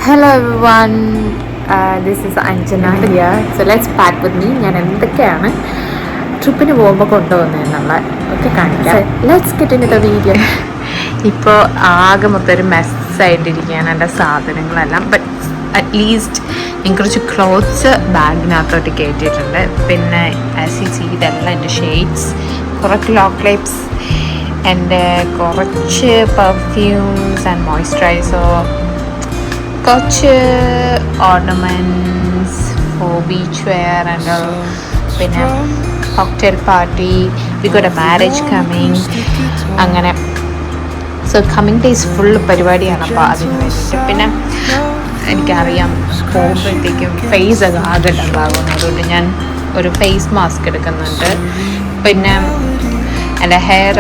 Hello everyone, this is Anjana here. So let's pack with me. ഞാൻ എന്തൊക്കെയാണ് ട്രിപ്പിന് പോകുമ്പോൾ കൊണ്ടുപോകുന്നതെന്നുള്ള ഒക്കെ കാണിക്കാം. Let's get into the video. ഇപ്പോൾ ആകെ മൊത്തം ഒരു മെസ്സായിട്ടിരിക്കുകയാണ് എൻ്റെ സാധനങ്ങളെല്ലാം. ബട്ട് അറ്റ്ലീസ്റ്റ് ഞാൻ കുറച്ച് ക്ലോത്ത്സ് ബാഗിനകത്തോട്ട് കയറ്റിയിട്ടുണ്ട്. പിന്നെ ഇതെല്ലാം എൻ്റെ ഷെയ്ഡ്സ്, കുറേ ക്ലോ ക്ലിപ്സ്, എൻ്റെ കുറച്ച് പെർഫ്യൂംസ് ആൻഡ് മോയ്സ്ചറൈസർ, കുറച്ച് ornaments for beach wear and പിന്നെ cocktail party, we got a marriage coming. അങ്ങനെ സോ കമ്മിങ് ഡേയ്സ് ഫുൾ പരിപാടിയാണ്. അപ്പോൾ അതിന് വേണ്ടിയിട്ട് പിന്നെ എനിക്കറിയാം പോകുമ്പോഴത്തേക്കും ഫേസ് ഒക്കെ ആകെ ഉണ്ടാകുന്നു. അതുകൊണ്ട് ഞാൻ ഒരു ഫേസ് മാസ്ക് എടുക്കുന്നുണ്ട്. പിന്നെ എൻ്റെ ഹെയർ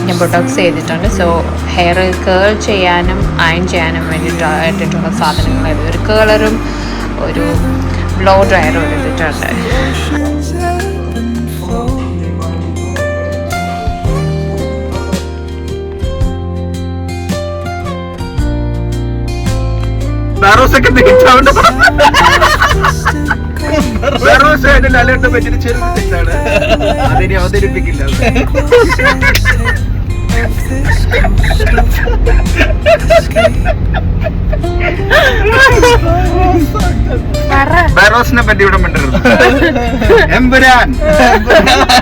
ഞാൻ ബൊട്ടോക്സ് ചെയ്തിട്ടുണ്ട്. സോ ഹെയർ കേൾ ചെയ്യാനും അയൺ ചെയ്യാനും വേണ്ടിയിട്ടുള്ള സാധനങ്ങൾ, ഒരു കേളറും ഒരു ബ്ലോ ഡ്രയറും എടുത്തിട്ടുണ്ട്. അതിനെ അവതരിപ്പിക്കില്ല. ബെറോസിനെ പറ്റി ഇവിടെ മിണ്ടരുത്. എമ്പുരാൻ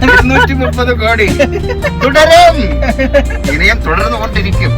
230 കോടി തുടരും, ഇനിയും തുടർന്നുകൊണ്ടിരിക്കും.